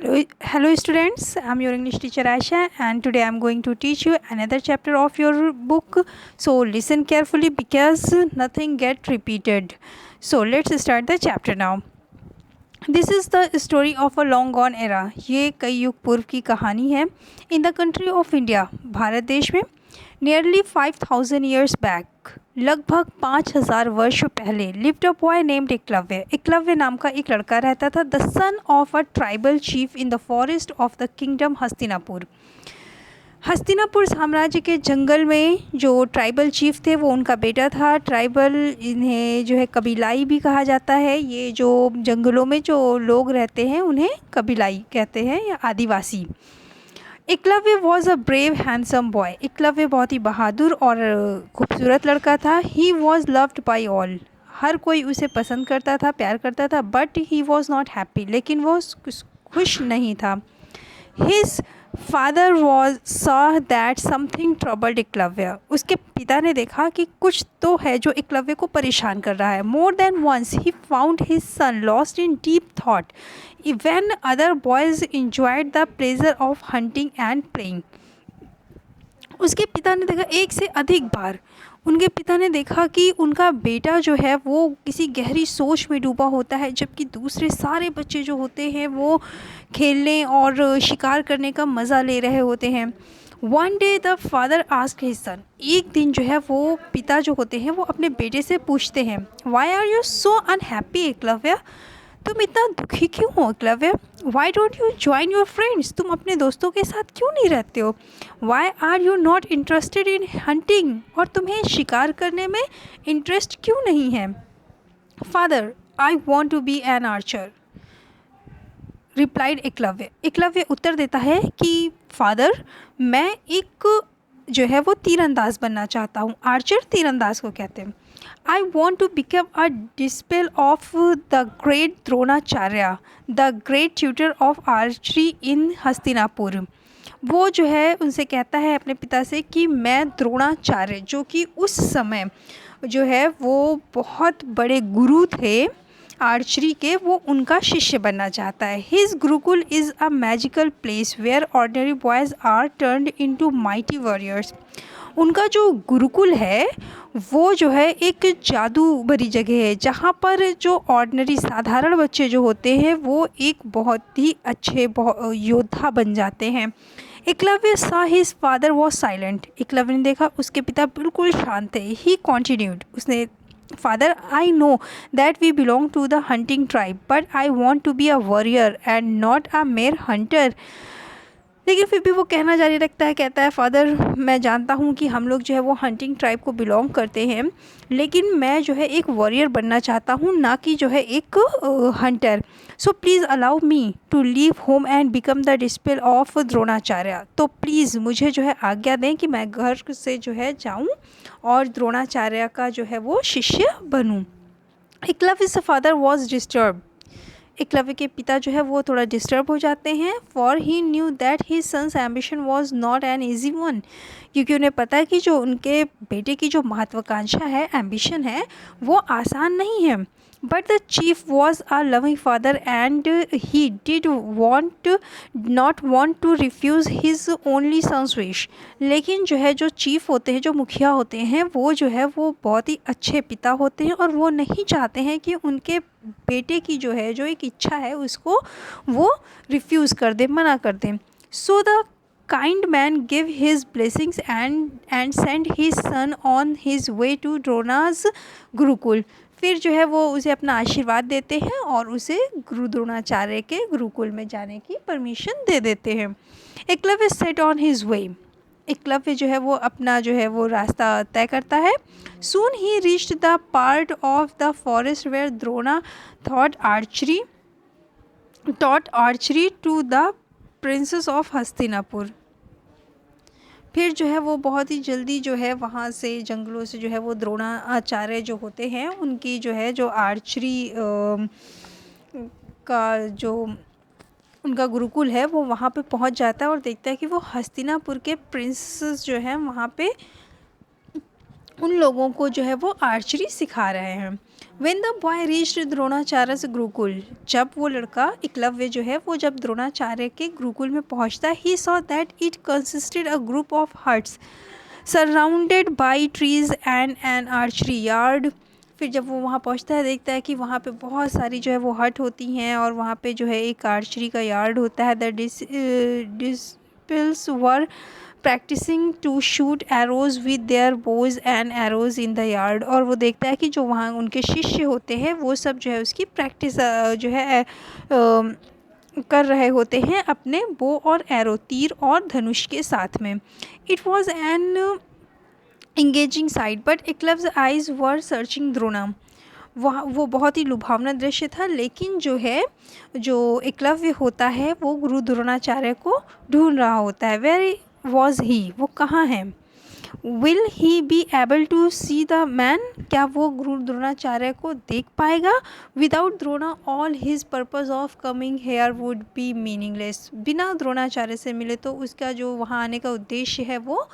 Hello students. I'm your English teacher Aisha, and today I'm going to teach you another chapter of your book. So listen carefully because nothing get repeated. So let's start the chapter now. This is the story of a long gone era. ये कई युग पूर्व की कहानी है. In the country of India, Bharat देश में nearly 5000 years back, लगभग 5000 वर्ष पहले, lived a boy named Eklavya. Eklavya नाम का एक लड़का रहता था. The son of a tribal chief in the forest of the kingdom Hastinapur. Hastinapur साम्राज्य के जंगल में जो ट्राइबल चीफ थे वो उनका बेटा था. ट्राइबल इन्हें जो है कबीलाई भी कहा जाता है. ये जो जंगलों में जो लोग रहते हैं उन्हें कबीलाई कहते हैं या आदिवासी. Eklavya was a brave handsome boy. Eklavya बहुत ही बहादुर और खूबसूरत लड़का था. He was loved by all. हर कोई उसे पसंद करता था, प्यार करता था. But he was not happy. लेकिन वो खुश नहीं था. His father was saw that something troubled Eklavya. उसके पिता ने देखा कि कुछ तो है जो एकलव्य को परेशान कर रहा है. More than once he found his son lost in deep thought when other boys enjoyed the pleasure of hunting and playing. उसके पिता ने देखा, एक से अधिक बार उनके पिता ने देखा कि उनका बेटा जो है वो किसी गहरी सोच में डूबा होता है, जबकि दूसरे सारे बच्चे जो होते हैं वो खेलने और शिकार करने का मज़ा ले रहे होते हैं. One day the father asked his son. एक दिन जो है वो पिता जो होते हैं वो अपने बेटे से पूछते हैं, why are you so unhappy Eklavya. तुम इतना दुखी क्यों हो Eklavya. Why don't you join your friends. तुम अपने दोस्तों के साथ क्यों नहीं रहते हो. Why are you not interested in hunting. और तुम्हें शिकार करने में इंटरेस्ट क्यों नहीं है. Father, I want to be an archer, replied Eklavya. Eklavya उत्तर देता है कि फादर, मैं एक जो है वो तीरंदाज बनना चाहता हूँ. आर्चर तीरंदाज को कहते हैं. I want to become a disciple of the great Dronacharya, the great tutor of archery in Hastinapur. वो जो है उनसे कहता है अपने पिता से कि मैं द्रोणाचार्य, जो कि उस समय जो है वो बहुत बड़े गुरु थे आर्चरी के, वो उनका शिष्य बनना चाहता है. His Gurukul is a magical place where ordinary boys are turned into mighty warriors. उनका जो गुरुकुल है वो जो है एक जादू भरी जगह है, जहाँ पर जो ऑर्डिनरी साधारण बच्चे जो होते हैं वो एक बहुत ही अच्छे योद्धा बन जाते हैं. Eklavya saw his father was silent. Eklavya ने देखा उसके पिता बिल्कुल शांत थे. He continued. उसने, father, I know that we belong to the hunting tribe, but I want to be a warrior and not a mere hunter. लेकिन फिर भी वो कहना जारी रखता है. कहता है, फादर, मैं जानता हूँ कि हम लोग जो है वो हंटिंग ट्राइब को बिलोंग करते हैं, लेकिन मैं जो है एक वॉरियर बनना चाहता हूँ, ना कि जो है एक hunter. So please allow me to leave home and become the disciple of Dronacharya. तो प्लीज़ मुझे जो है आज्ञा दें कि मैं घर से जो है जाऊँ और द्रोणाचार्य का जो है वो शिष्य बनूँ. एकलव्य's फादर वॉज डिस्टर्ब. एकलव्य के पिता जो है वो थोड़ा डिस्टर्ब हो जाते हैं. For he knew that his son's ambition was not an easy one. क्योंकि उन्हें पता है कि जो उनके बेटे की जो महत्वाकांक्षा है, एम्बिशन है, वो आसान नहीं है. But the chief was a loving father and he did not want to refuse his only son's wish. लेकिन जो है जो चीफ होते हैं, जो मुखिया होते हैं, वो जो है वो बहुत ही अच्छे पिता होते हैं और वो नहीं चाहते हैं कि उनके बेटे की जो है जो एक इच्छा है उसको वो रिफ्यूज़ कर दें, मना कर दें. So the kind man give his blessings and send his son on his way to Drona's gurukul. फिर जो है वो उसे अपना आशीर्वाद देते हैं और उसे गुरु द्रोणाचार्य के गुरुकुल में जाने की परमिशन दे देते हैं. एकलव्य सेट ऑन हिज वे. एकलव्य जो है वो अपना जो है वो रास्ता तय करता है. Soon he reached the part of the forest where Drona taught archery to the princes of Hastinapur. फिर जो है वो बहुत ही जल्दी जो है वहाँ से जंगलों से जो है वो द्रोणाचार्य जो होते हैं उनकी जो है जो आर्चरी का जो उनका गुरुकुल है वो वहाँ पे पहुँच जाता है और देखता है कि वो हस्तिनापुर के प्रिंसेस जो हैं वहाँ पे उन लोगों को जो है वो आर्चरी सिखा रहे हैं. When the boy reached द्रोणाचार्य's Gurukul, जब वो लड़का एकलव्य जो है वो जब द्रोणाचार्य के गुरुकुल में पहुंचता, he saw that it consisted a group of huts surrounded by trees and an archery yard. फिर जब वो वहाँ पहुँचता है देखता है कि वहाँ पे बहुत सारी जो है वो हट होती हैं और वहाँ पे जो है एक आर्चरी का यार्ड होता है. The disciples were practising to shoot arrows with their bows and arrows in the yard. और वो देखता है कि जो वहाँ उनके शिष्य होते हैं वो सब जो है उसकी प्रैक्टिस जो है कर रहे होते हैं अपने बो और एरो, तीर और धनुष के साथ में. It was an engaging sight but एकलव्य's आइज़ वर सर्चिंग द्रोणा. वह वो बहुत ही लुभावना दृश्य था, लेकिन जो है जो एकलव्य होता है वो गुरु द्रोणाचार्य को ढूंढ रहा होता है. वेयर वॉज ही, वो कहाँ है. Will he be able to see the man, क्या वो गुरु द्रोणाचार्य को देख पाएगा. Without Drona all his purpose of coming here would be meaningless. बिना द्रोणाचार्य से मिले तो उसका जो वहाँ आने का उद्देश्य है वो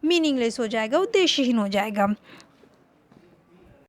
मीनिंगलेस हो जाएगा, उद्देश्यहीन हो जाएगा.